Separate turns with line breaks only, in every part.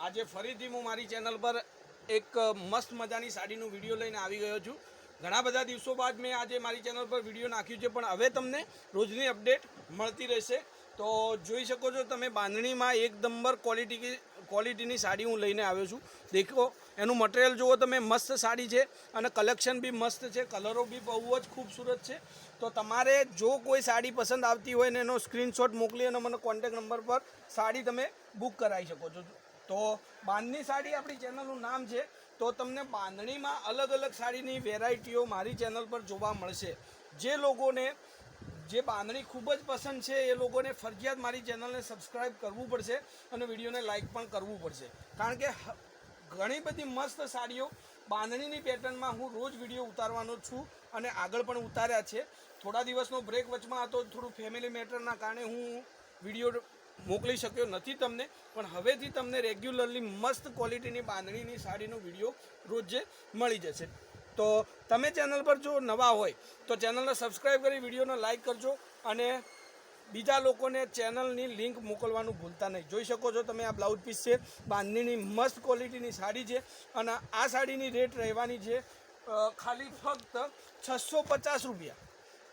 આજે ફરીથી હું મારી ચેનલ પર એક મસ્ત મજાની સાડીનો વિડીયો લઈને આવી ગયો છું। ઘણા બધા દિવસો બાદ મેં આજે મારી ચેનલ પર વિડીયો નાખ્યું છે, પણ હવે તમને રોજની અપડેટ મળતી રહેશે। તો જોઈ શકો છો તમે, બાંધણીમાં એક નંબર ક્વોલિટીની સાડી હું લઈને આવ્યો છું। દેખો એનું મટીરિયલ જુઓ તમે, મસ્ત સાડી છે અને કલેક્શન બી મસ્ત છે, કલરો બી બહુ જ ખૂબસૂરત છે। તો તમારે જો કોઈ સાડી પસંદ આવતી હોય ને એનો સ્ક્રીનશોટ મોકલી અને મને કોન્ટેક્ટ નંબર પર સાડી તમે બુક કરાવી શકો છો। તો બાંધણી સાડી આપણી ચેનલનું નામ છે। તો તમને બાંધણીમાં અલગ અલગ સાડીની વેરાયટીઓ મારી ચેનલ પર જોવા મળશે। જે લોકોને જે બાંધણી ખૂબ જ પસંદ છે એ લોકોને ફરજિયાત મારી ચેનલને સબસ્ક્રાઈબ કરવું પડશે અને વિડીયોને લાઇક પણ કરવું પડશે, કારણ કે ઘણી બધી મસ્ત સાડીઓ બાંધણીની પેટર્નમાં હું રોજ વિડીયો ઉતારવાનો છું અને આગળ પણ ઉતાર્યા છે। થોડા દિવસનો બ્રેક વચમાં હતો, થોડું ફેમિલી મેટરના કારણે હું વિડીયો મોકલી શક્યો નથી તમને, પણ હવેથી તમને રેગ્યુલરલી મસ્ત ક્વોલિટીની બાંધણીની સાડીનો વિડીયો રોજ મળી જશે। તો તમે ચેનલ પર જો નવા હોય તો ચેનલને સબસ્ક્રાઈબ કરી વિડીયોને લાઇક કરજો અને બીજા લોકોને ચેનલની લિંક મોકલવાનું ભૂલતા નહીં। જોઈ શકો છો તમે, આ બ્લાઉઝ પીસ છે, બાંધણીની મસ્ત ક્વોલિટીની સાડી છે અને આ સાડીની રેટ રહેવાની છે ખાલી ફક્ત 650 રૂપિયા।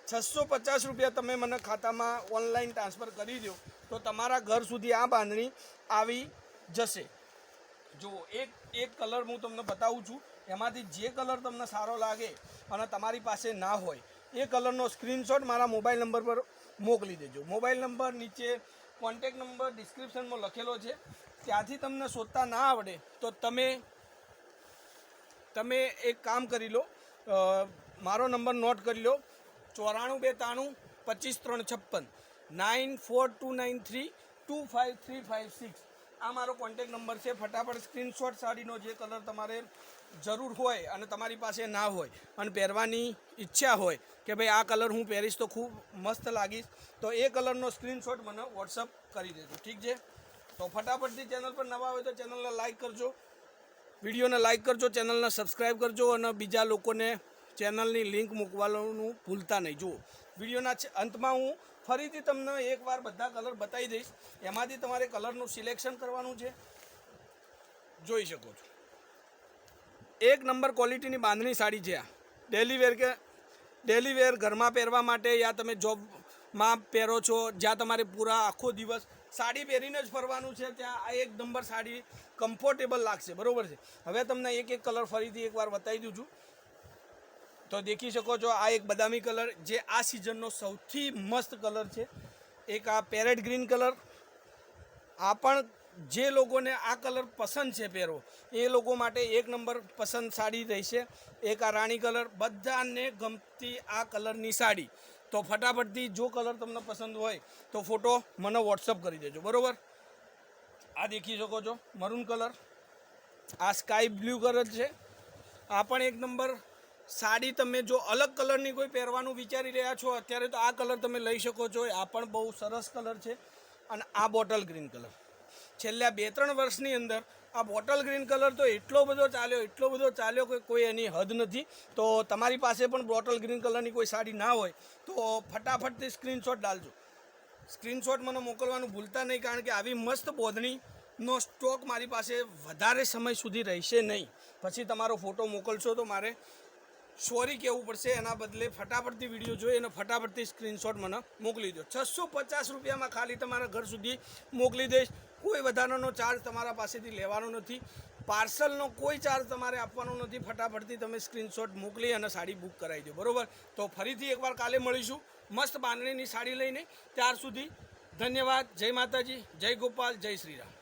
650 રૂપિયા તમે મને ખાતામાં ઓનલાઈન ટ્રાન્સફર કરી દો તો તમારા ઘર સુધી આ બાંધણી આવી જશે। જુઓ, એક કલર હું તમને બતાવું છું, એમાંથી જે કલર તમને સારો લાગે અને તમારી પાસે ના હોય એ કલરનો સ્ક્રીનશોટ મારા મોબાઈલ નંબર પર મોકલી દેજો। મોબાઈલ નંબર નીચે કોન્ટેક નંબર ડિસ્ક્રિપ્શનમાં લખેલો છે, ત્યાંથી તમને શોધતા ના આવડે તો તમે એક કામ કરી લો, મારો નંબર નોટ કરી લો, 94 92 25 356 9429325356। આ મારો કોન્ટેક નંબર છે। ફટાફટ સ્ક્રીનશોટ સાડીનો જે કલર તમારે જરૂર હોય અને તમારી પાસે ના હોય અને પહેરવાની ઈચ્છા હોય કે ભાઈ આ કલર હું પહેરીશ તો ખૂબ મસ્ત લાગીશ, તો એ કલરનો સ્ક્રીનશોટ મને વોટ્સઅપ કરી દેજો, ઠીક છે? તો ફટાફટથી ચેનલ પર નવા હોય તો ચેનલને લાઇક કરજો, વિડીયોને લાઇક કરજો, ચેનલને સબસ્ક્રાઈબ કરજો અને બીજા લોકોને ચેનલની લિંક મૂકવાનું ભૂલતા નહીં। જુઓ, વિડીયોના અંતમાં હું ફરીથી તમને એકવાર બધા કલર બતાવી દઈશ, એમાંથી તમારે કલરનું સિલેક્શન કરવાનું છે। જોઈ શકો છો, એક નંબર ક્વોલિટીની બાંધણી સાડી છે। આ ડેલી વેર ઘરમાં પહેરવા માટે, યા તમે જોબમાં પહેરો છો, જ્યાં તમારે પૂરા આખો દિવસ સાડી પહેરીને જ ફરવાનું છે, ત્યાં આ એક નંબર સાડી કમ્ફર્ટેબલ લાગશે, બરાબર છે? હવે તમને એક કલર ફરીથી એકવાર બતાવી દઉં છું, તો દેખી શકો છો, આ એક બદામી કલર જે આ સિઝનનો સૌથી મસ્ત કલર છે। એક આ પેરેટ ગ્રીન કલર, આ પણ જે લોકોને આ કલર પસંદ છે પહેરો એ લોકો માટે એક નંબર પસંદ સાડી રહેશે। એક આ રાણી કલર, બધાને ગમતી આ કલરની સાડી। તો ફટાફટથી જો કલર તમને પસંદ હોય તો ફોટો મને વોટ્સઅપ કરી દેજો, બરાબર? આ દેખી શકો છો મરૂન કલર, આ સ્કાય બ્લુ કલર છે, આ પણ એક નંબર સાડી। તમે જો અલગ કલરની કોઈ પહેરવાનું વિચારી રહ્યા છો અત્યારે તો આ કલર તમે લઈ શકો છો, આ પણ બહુ સરસ કલર છે। અને આ બોટલ ગ્રીન કલર, છેલ્લા 2-3 વર્ષની અંદર આ બોટલ ગ્રીન કલર તો એટલો બધો ચાલ્યો કે કોઈ એની હદ નથી। તો તમારી પાસે પણ બોટલ ગ્રીન કલરની કોઈ સાડી ના હોય તો ફટાફટથી સ્ક્રીનશોટ ડાલજો, સ્ક્રીનશોટ મને મોકલવાનું ભૂલતા નહીં, કારણ કે આવી મસ્ત બોંધણીનો સ્ટોક મારી પાસે વધારે સમય સુધી રહેશે નહીં। પછી તમારો ફોટો મોકલશો તો મારે સોરી કહેવું પડશે, એના બદલે ફટાફટથી વિડીયો જોઈ અને ફટાફટથી સ્ક્રીનશોટ મને મોકલી દો। 650 રૂપિયામાં ખાલી તમારા ઘર સુધી મોકલી દઈશ, કોઈ વધારાનો ચાર્જ તમારા પાસેથી લેવાનો નથી, પાર્સલનો કોઈ ચાર્જ તમારે આપવાનો નથી। ફટાફટથી તમે સ્ક્રીનશોટ મોકલી અને સાડી બુક કરાવી દો, બરાબર? તો ફરીથી એકવાર કાલે મળીશું મસ્ત બાંધણીની સાડી લઈને, ત્યાર સુધી ધન્યવાદ। જય માતાજી, જય ગોપાલ, જય શ્રી રામ।